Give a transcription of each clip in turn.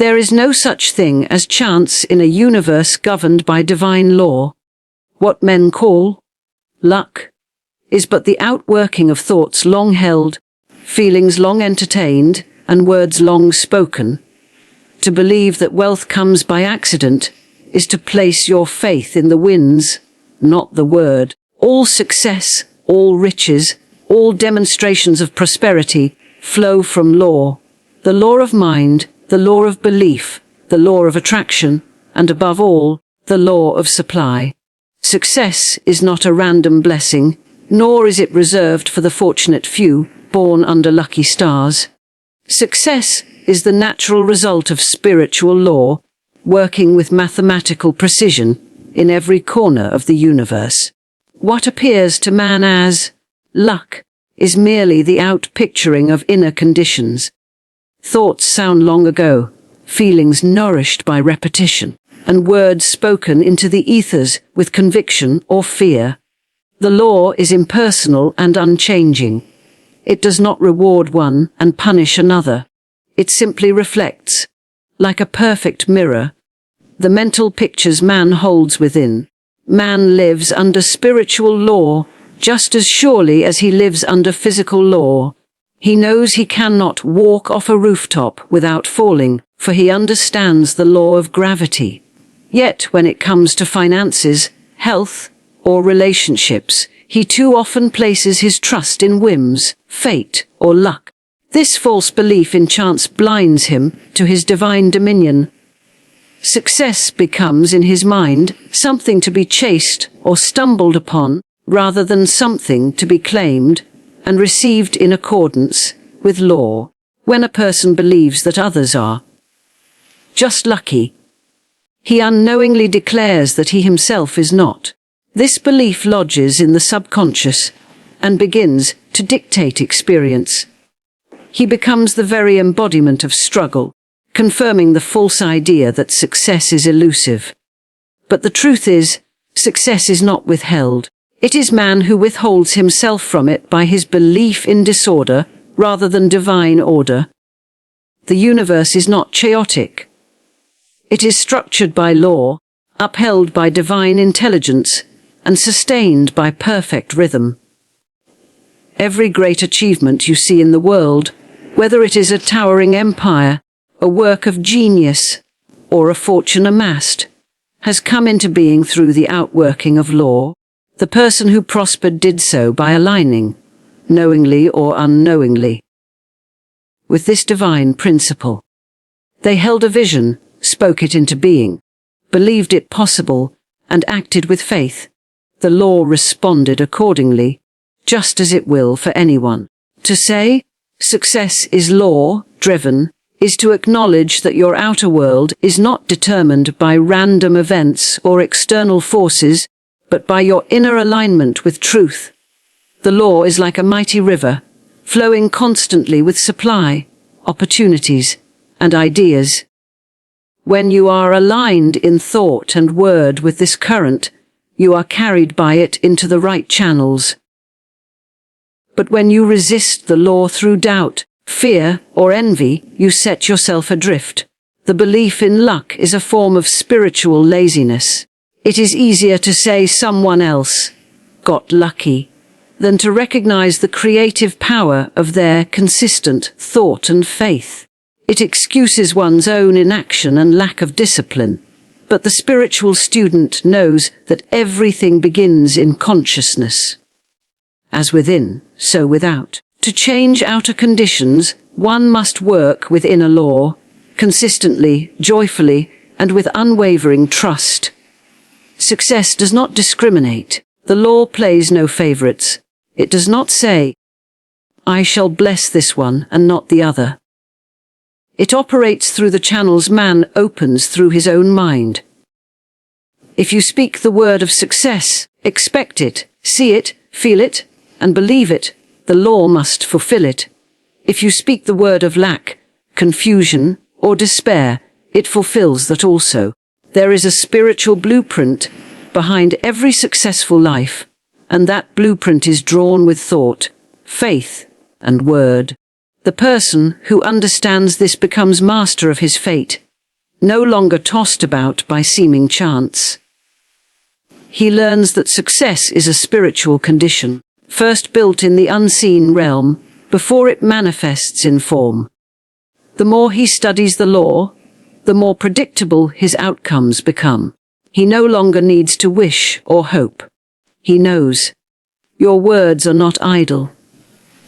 There is no such thing as chance in a universe governed by divine law. What men call luck is but the outworking of thoughts long held, feelings long entertained, and words long spoken. To believe that wealth comes by accident is to place your faith in the winds, not the word. All success, all riches, all demonstrations of prosperity flow from law. The law of mind, the law of belief, the law of attraction, and above all, the law of supply. Success is not a random blessing, nor is it reserved for the fortunate few born under lucky stars. Success is the natural result of spiritual law, working with mathematical precision in every corner of the universe. What appears to man as luck is merely the outpicturing of inner conditions. Thoughts sound long ago, feelings nourished by repetition, and words spoken into the ethers with conviction or fear. The law is impersonal and unchanging. It does not reward one and punish another. It simply reflects, like a perfect mirror, the mental pictures man holds within. Man lives under spiritual law just as surely as he lives under physical law. He knows he cannot walk off a rooftop without falling, for he understands the law of gravity. Yet when it comes to finances, health, or relationships, he too often places his trust in whims, fate, or luck. This false belief in chance blinds him to his divine dominion. Success becomes, in his mind, something to be chased or stumbled upon, rather than something to be claimed and received in accordance with law. When a person believes that others are just lucky, he unknowingly declares that he himself is not. This belief lodges in the subconscious and begins to dictate experience. He becomes the very embodiment of struggle, confirming the false idea that success is elusive. But the truth is, success is not withheld. It is man who withholds himself from it by his belief in disorder rather than divine order. The universe is not chaotic. It is structured by law, upheld by divine intelligence, and sustained by perfect rhythm. Every great achievement you see in the world, whether it is a towering empire, a work of genius, or a fortune amassed, has come into being through the outworking of law. The person who prospered did so by aligning, knowingly or unknowingly, with this divine principle. They held a vision, spoke it into being, believed it possible, and acted with faith. The law responded accordingly, just as it will for anyone. To say, success is law-driven, is to acknowledge that your outer world is not determined by random events or external forces, but by your inner alignment with truth. The law is like a mighty river, flowing constantly with supply, opportunities, and ideas. When you are aligned in thought and word with this current, you are carried by it into the right channels. But when you resist the law through doubt, fear, or envy, you set yourself adrift. The belief in luck is a form of spiritual laziness. It is easier to say someone else got lucky than to recognize the creative power of their consistent thought and faith. It excuses one's own inaction and lack of discipline. But the spiritual student knows that everything begins in consciousness. As within, so without. To change outer conditions, one must work with inner law, consistently, joyfully, and with unwavering trust. Success does not discriminate. The law plays no favorites. It does not say, I shall bless this one and not the other. It operates through the channels man opens through his own mind. If you speak the word of success, expect it, see it, feel it, and believe it, the law must fulfill it. If you speak the word of lack, confusion, or despair, it fulfills that also. There is a spiritual blueprint behind every successful life, and that blueprint is drawn with thought, faith, and word. The person who understands this becomes master of his fate, no longer tossed about by seeming chance. He learns that success is a spiritual condition, first built in the unseen realm, before it manifests in form. The more he studies the law, the more predictable his outcomes become. He no longer needs to wish or hope. He knows. Your words are not idle.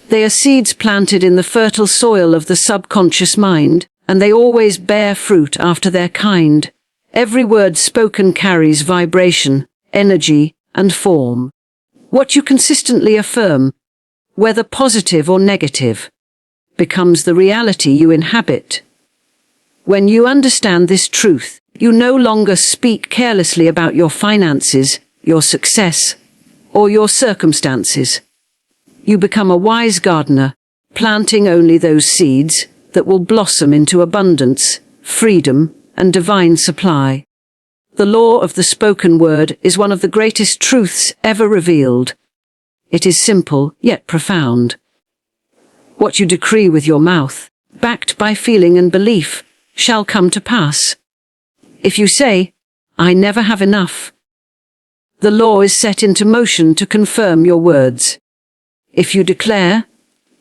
They are seeds planted in the fertile soil of the subconscious mind, and they always bear fruit after their kind. Every word spoken carries vibration, energy, and form. What you consistently affirm, whether positive or negative, becomes the reality you inhabit. When you understand this truth, you no longer speak carelessly about your finances, your success, or your circumstances. You become a wise gardener, planting only those seeds that will blossom into abundance, freedom, and divine supply. The law of the spoken word is one of the greatest truths ever revealed. It is simple, yet profound. What you decree with your mouth, backed by feeling and belief, shall come to pass. If you say, "I never have enough," the law is set into motion to confirm your words. If you declare,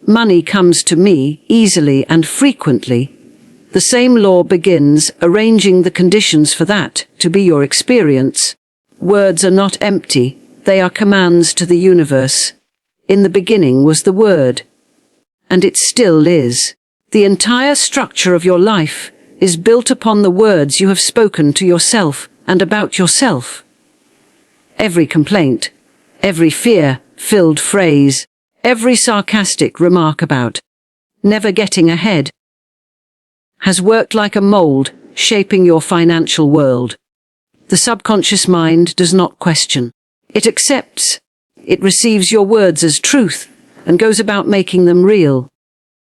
"Money comes to me easily and frequently," the same law begins arranging the conditions for that to be your experience. Words are not empty, they are commands to the universe. In the beginning was the Word, and it still is. The entire structure of your life is built upon the words you have spoken to yourself and about yourself. Every complaint, every fear-filled phrase, every sarcastic remark about never getting ahead has worked like a mold, shaping your financial world. The subconscious mind does not question. It accepts. It receives your words as truth and goes about making them real.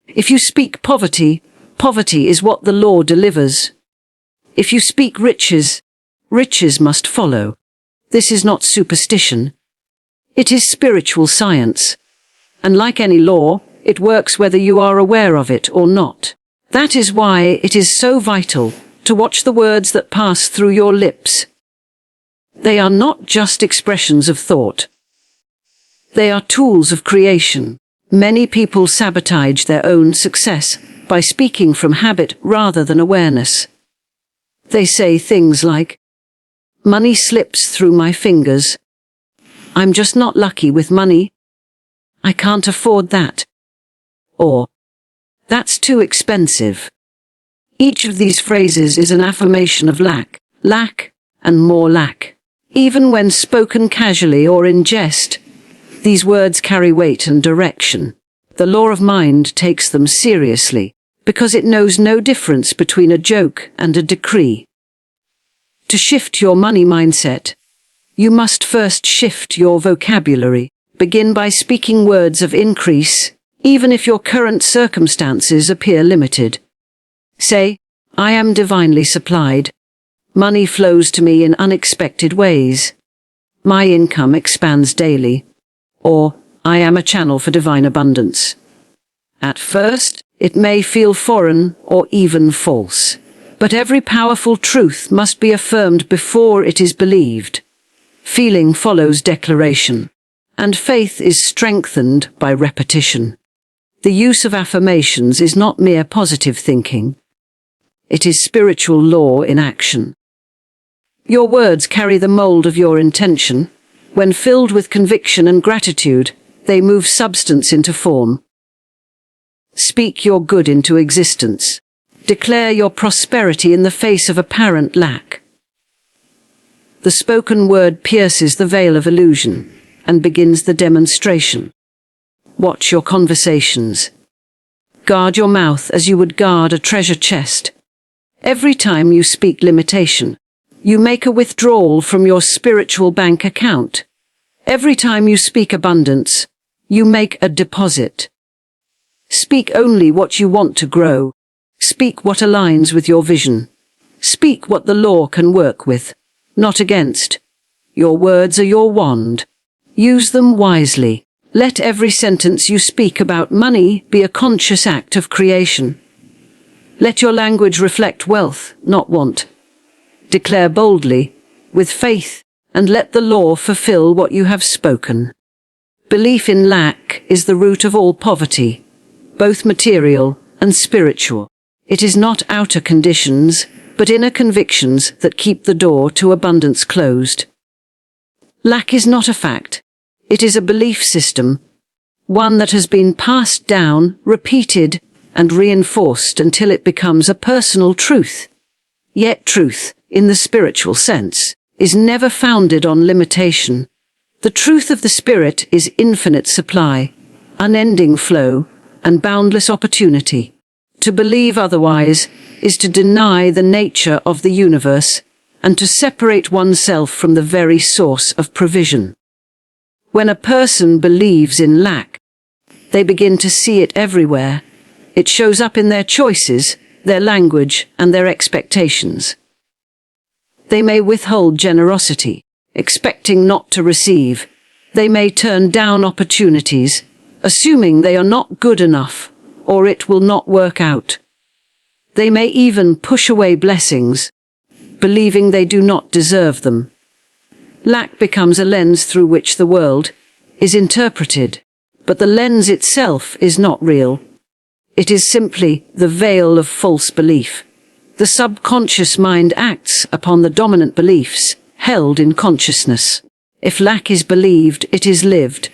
If you speak poverty, poverty is what the law delivers. If you speak riches, riches must follow. This is not superstition. It is spiritual science. And like any law, it works whether you are aware of it or not. That is why it is so vital to watch the words that pass through your lips. They are not just expressions of thought. They are tools of creation. Many people sabotage their own success by speaking from habit rather than awareness. They say things like, "Money slips through my fingers. I'm just not lucky with money. I can't afford that." Or, "That's too expensive." Each of these phrases is an affirmation of lack, and more lack. Even when spoken casually or in jest, these words carry weight and direction. The law of mind takes them seriously, because it knows no difference between a joke and a decree. To shift your money mindset, you must first shift your vocabulary. Begin by speaking words of increase, even if your current circumstances appear limited. Say, "I am divinely supplied. Money flows to me in unexpected ways. My income expands daily." Or, "I am a channel for divine abundance." At first, it may feel foreign or even false. But every powerful truth must be affirmed before it is believed. Feeling follows declaration, and faith is strengthened by repetition. The use of affirmations is not mere positive thinking. It is spiritual law in action. Your words carry the mold of your intention. When filled with conviction and gratitude, they move substance into form. Speak your good into existence. Declare your prosperity in the face of apparent lack. The spoken word pierces the veil of illusion and begins the demonstration. Watch your conversations. Guard your mouth as you would guard a treasure chest. Every time you speak limitation, you make a withdrawal from your spiritual bank account. Every time you speak abundance, you make a deposit. Speak only what you want to grow. Speak what aligns with your vision. Speak what the law can work with, not against. Your words are your wand. Use them wisely. Let every sentence you speak about money be a conscious act of creation. Let your language reflect wealth, not want. Declare boldly, with faith, and let the law fulfill what you have spoken. Belief in lack is the root of all poverty, both material and spiritual. It is not outer conditions, but inner convictions that keep the door to abundance closed. Lack is not a fact. It is a belief system, one that has been passed down, repeated, and reinforced until it becomes a personal truth. Yet truth, in the spiritual sense, is never founded on limitation. The truth of the Spirit is infinite supply, unending flow, and boundless opportunity. To believe otherwise is to deny the nature of the universe and to separate oneself from the very source of provision. When a person believes in lack, they begin to see it everywhere. It shows up in their choices, their language, and their expectations. They may withhold generosity, expecting not to receive. They may turn down opportunities, assuming they are not good enough, or it will not work out. They may even push away blessings, believing they do not deserve them. Lack becomes a lens through which the world is interpreted, but the lens itself is not real. It is simply the veil of false belief. The subconscious mind acts upon the dominant beliefs held in consciousness. If lack is believed, it is lived.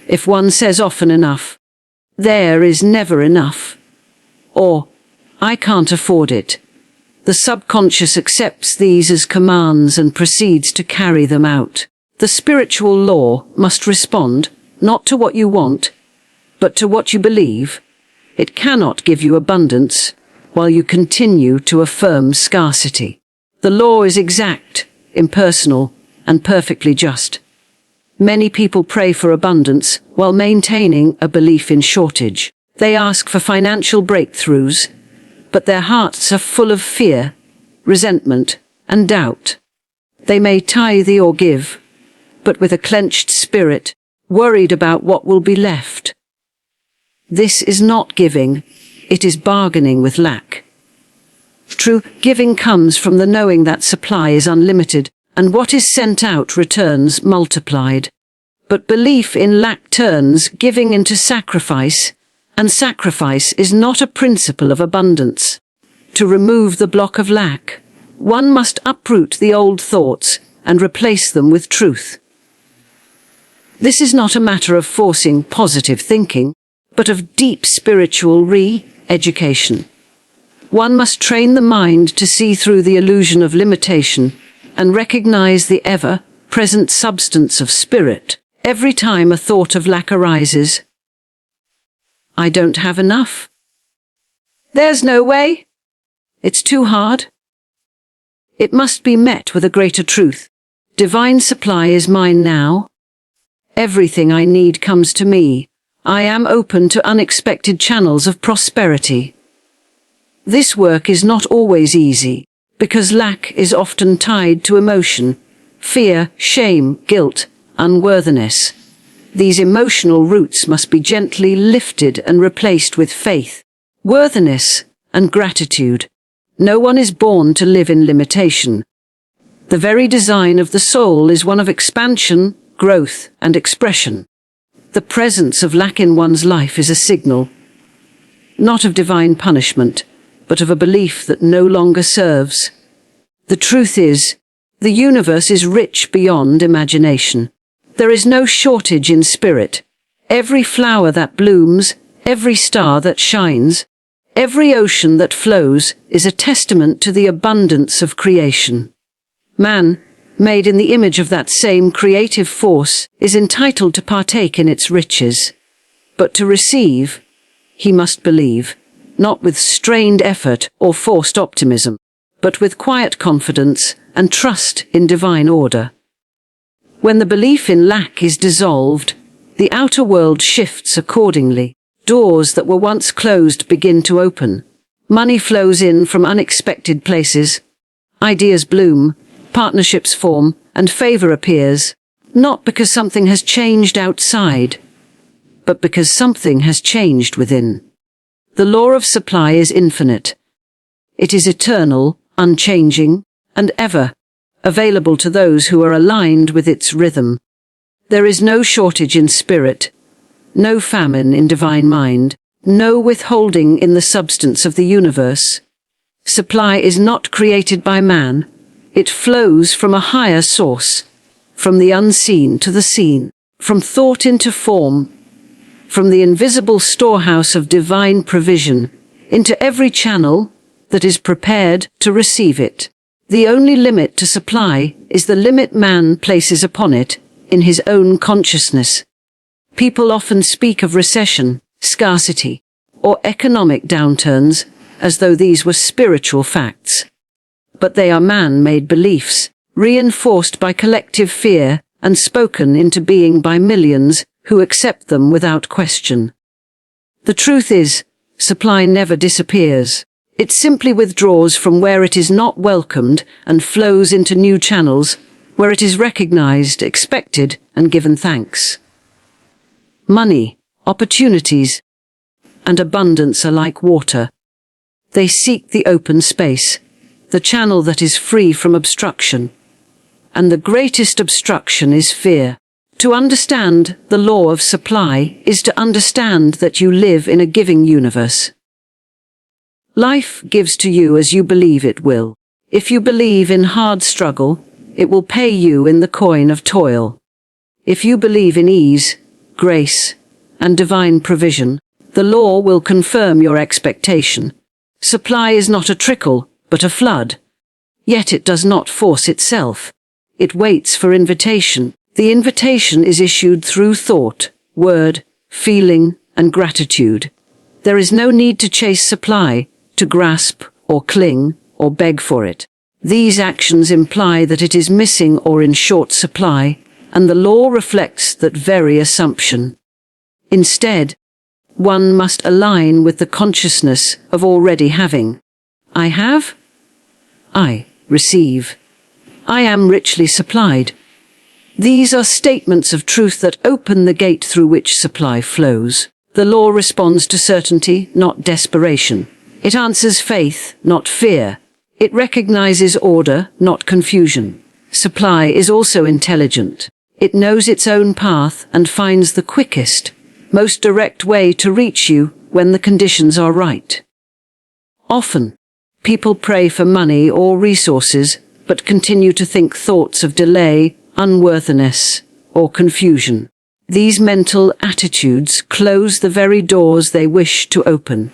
If one says often enough, "There is never enough," or "I can't afford it," the subconscious accepts these as commands and proceeds to carry them out. The spiritual law must respond, not to what you want, but to what you believe. It cannot give you abundance while you continue to affirm scarcity. The law is exact, impersonal, and perfectly just. Many people pray for abundance while maintaining a belief in shortage. They ask for financial breakthroughs, but their hearts are full of fear, resentment, and doubt. They may tithe or give, but with a clenched spirit, worried about what will be left. This is not giving, it is bargaining with lack. True giving comes from the knowing that supply is unlimited, and what is sent out returns multiplied. But belief in lack turns giving into sacrifice, and sacrifice is not a principle of abundance. To remove the block of lack, one must uproot the old thoughts and replace them with truth. This is not a matter of forcing positive thinking, but of deep spiritual re-education. One must train the mind to see through the illusion of limitation and recognize the ever-present substance of spirit. Every time a thought of lack arises, "I don't have enough. There's no way. It's too hard." It must be met with a greater truth. Divine supply is mine now. Everything I need comes to me. I am open to unexpected channels of prosperity. This work is not always easy, because lack is often tied to emotion, fear, shame, guilt, unworthiness. These emotional roots must be gently lifted and replaced with faith, worthiness, and gratitude. No one is born to live in limitation. The very design of the soul is one of expansion, growth, and expression. The presence of lack in one's life is a signal, not of divine punishment, but of a belief that no longer serves. The truth is, the universe is rich beyond imagination. There is no shortage in spirit. Every flower that blooms, every star that shines, every ocean that flows is a testament to the abundance of creation. Man, made in the image of that same creative force, is entitled to partake in its riches. But to receive, he must believe, not with strained effort or forced optimism, but with quiet confidence and trust in divine order. When the belief in lack is dissolved, the outer world shifts accordingly. Doors that were once closed begin to open. Money flows in from unexpected places. Ideas bloom, partnerships form, and favor appears, not because something has changed outside, but because something has changed within. The law of supply is infinite. It is eternal, unchanging, and ever available to those who are aligned with its rhythm. There is no shortage in spirit, no famine in divine mind, no withholding in the substance of the universe. Supply is not created by man. It flows from a higher source, from the unseen to the seen, from thought into form, from the invisible storehouse of divine provision, into every channel that is prepared to receive it. The only limit to supply is the limit man places upon it in his own consciousness. People often speak of recession, scarcity, or economic downturns as though these were spiritual facts. But they are man-made beliefs, reinforced by collective fear and spoken into being by millions who accept them without question. The truth is, supply never disappears. It simply withdraws from where it is not welcomed and flows into new channels where it is recognized, expected, and given thanks. Money, opportunities, and abundance are like water. They seek the open space, the channel that is free from obstruction. And the greatest obstruction is fear. To understand the law of supply is to understand that you live in a giving universe. Life gives to you as you believe it will. If you believe in hard struggle, it will pay you in the coin of toil. If you believe in ease, grace, and divine provision, the law will confirm your expectation. Supply is not a trickle, but a flood. Yet it does not force itself. It waits for invitation. The invitation is issued through thought, word, feeling, and gratitude. There is no need to chase supply, to grasp, or cling, or beg for it. These actions imply that it is missing or in short supply, and the law reflects that very assumption. Instead, one must align with the consciousness of already having. I have. I receive. I am richly supplied. These are statements of truth that open the gate through which supply flows. The law responds to certainty, not desperation. It answers faith, not fear. It recognizes order, not confusion. Supply is also intelligent. It knows its own path and finds the quickest, most direct way to reach you when the conditions are right. Often, people pray for money or resources, but continue to think thoughts of delay, unworthiness, or confusion. These mental attitudes close the very doors they wish to open.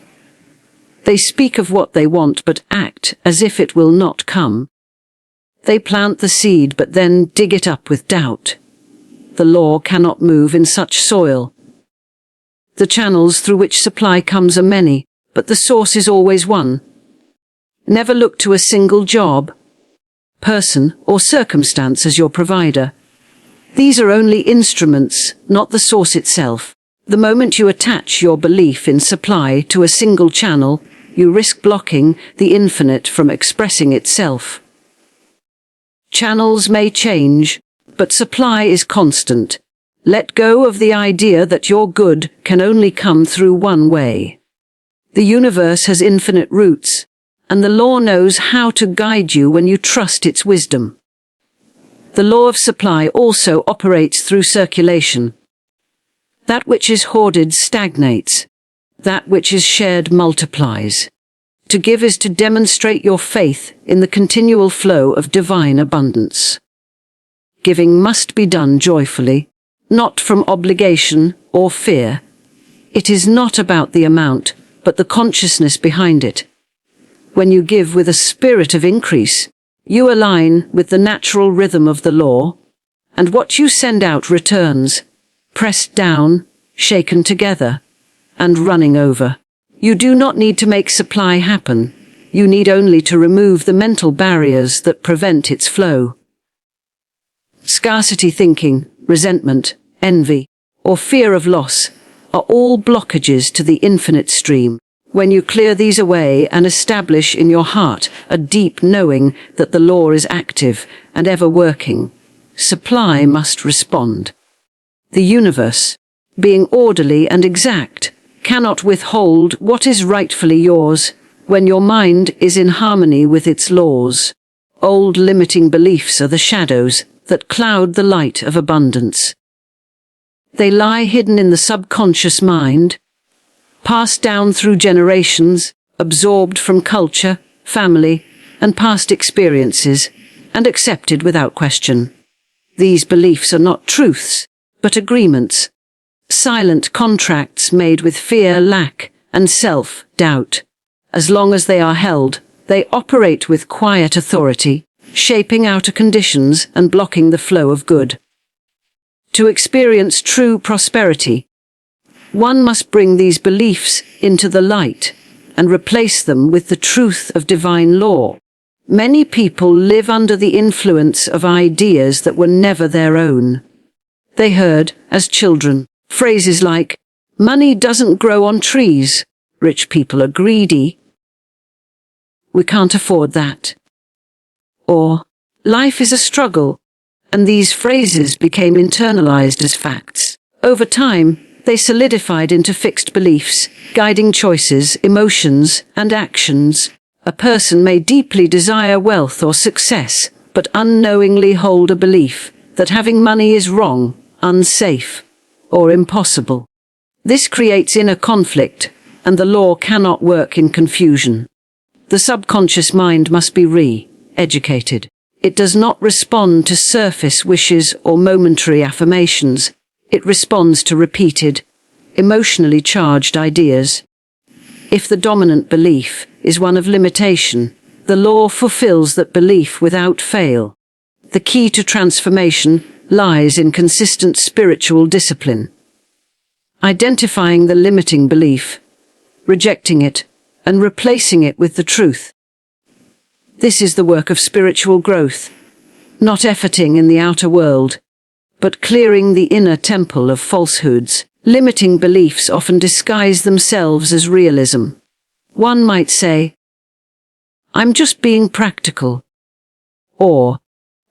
They speak of what they want but act as if it will not come. They plant the seed but then dig it up with doubt. The law cannot move in such soil. The channels through which supply comes are many, but the source is always one. Never look to a single job, person, or circumstance as your provider. These are only instruments, not the source itself. The moment you attach your belief in supply to a single channel, you risk blocking the infinite from expressing itself. Channels may change, but supply is constant. Let go of the idea that your good can only come through one way. The universe has infinite roots, and the law knows how to guide you when you trust its wisdom. The law of supply also operates through circulation. That which is hoarded stagnates. That which is shared multiplies. To give is to demonstrate your faith in the continual flow of divine abundance. Giving must be done joyfully, not from obligation or fear. It is not about the amount, but the consciousness behind it. When you give with a spirit of increase, you align with the natural rhythm of the law, and what you send out returns, pressed down, shaken together, and running over. You do not need to make supply happen. You need only to remove the mental barriers that prevent its flow. Scarcity thinking, resentment, envy, or fear of loss are all blockages to the infinite stream. When you clear these away and establish in your heart a deep knowing that the law is active and ever working, supply must respond. The universe, being orderly and exact, cannot withhold what is rightfully yours when your mind is in harmony with its laws. Old limiting beliefs are the shadows that cloud the light of abundance. They lie hidden in the subconscious mind, passed down through generations, absorbed from culture, family, and past experiences, and accepted without question. These beliefs are not truths, but agreements, silent contracts made with fear, lack, and self-doubt. As long as they are held, they operate with quiet authority, shaping outer conditions and blocking the flow of good. To experience true prosperity, one must bring these beliefs into the light and replace them with the truth of divine law. Many people live under the influence of ideas that were never their own. They heard, as children, phrases like, "Money doesn't grow on trees," "Rich people are greedy," "We can't afford that," or "Life is a struggle," and these phrases became internalized as facts. Over time, they solidified into fixed beliefs, guiding choices, emotions, and actions. A person may deeply desire wealth or success, but unknowingly hold a belief that having money is wrong, unsafe, or impossible. This creates inner conflict, and the law cannot work in confusion. The subconscious mind must be re-educated. It does not respond to surface wishes or momentary affirmations. It responds to repeated, emotionally charged ideas. If the dominant belief is one of limitation, the law fulfills that belief without fail. The key to transformation lies in consistent spiritual discipline. Identifying the limiting belief, rejecting it, and replacing it with the truth. This is the work of spiritual growth, not efforting in the outer world, but clearing the inner temple of falsehoods. Limiting beliefs often disguise themselves as realism. One might say, "I'm just being practical," or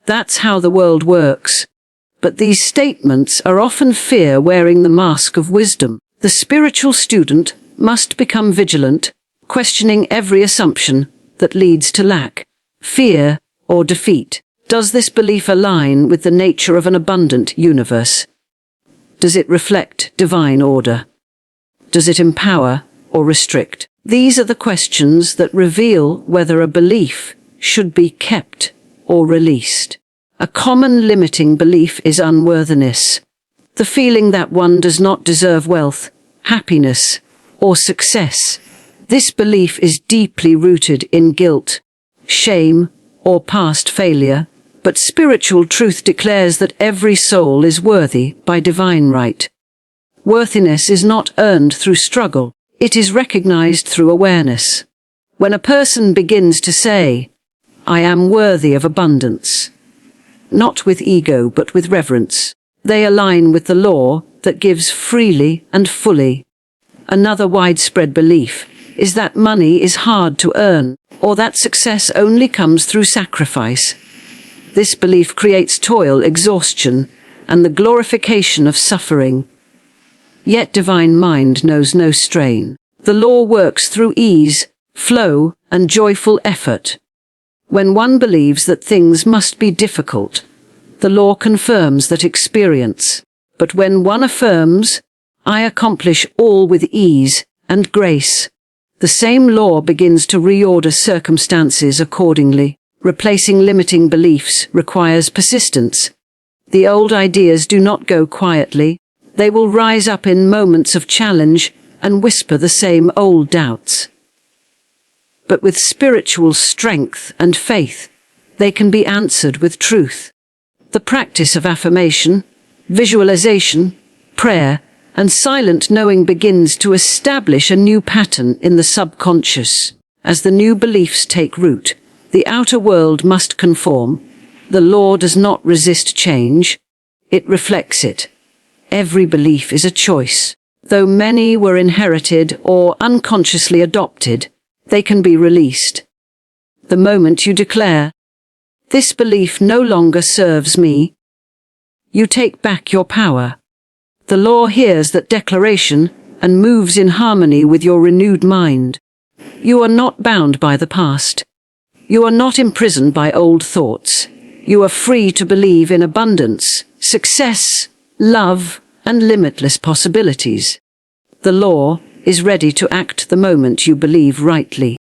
"That's how the world works." But these statements are often fear wearing the mask of wisdom. The spiritual student must become vigilant, questioning every assumption that leads to lack, fear, or defeat. Does this belief align with the nature of an abundant universe? Does it reflect divine order? Does it empower or restrict? These are the questions that reveal whether a belief should be kept or released. A common limiting belief is unworthiness, the feeling that one does not deserve wealth, happiness, or success. This belief is deeply rooted in guilt, shame, or past failure, but spiritual truth declares that every soul is worthy by divine right. Worthiness is not earned through struggle, it is recognized through awareness. When a person begins to say, "I am worthy of abundance," not with ego but with reverence, they align with the law that gives freely and fully. Another widespread belief is that money is hard to earn, or that success only comes through sacrifice. This belief creates toil, exhaustion, and the glorification of suffering. Yet divine mind knows no strain. The law works through ease, flow, and joyful effort. When one believes that things must be difficult, the law confirms that experience. But when one affirms, "I accomplish all with ease and grace," the same law begins to reorder circumstances accordingly. Replacing limiting beliefs requires persistence. The old ideas do not go quietly. They will rise up in moments of challenge and whisper the same old doubts. But with spiritual strength and faith, they can be answered with truth. The practice of affirmation, visualization, prayer, and silent knowing begins to establish a new pattern in the subconscious. As the new beliefs take root, the outer world must conform. The law does not resist change, it reflects it. Every belief is a choice. Though many were inherited or unconsciously adopted, they can be released. The moment you declare, "This belief no longer serves me," you take back your power. The law hears that declaration and moves in harmony with your renewed mind. You are not bound by the past. You are not imprisoned by old thoughts. You are free to believe in abundance, success, love, and limitless possibilities. The law is ready to act the moment you believe rightly.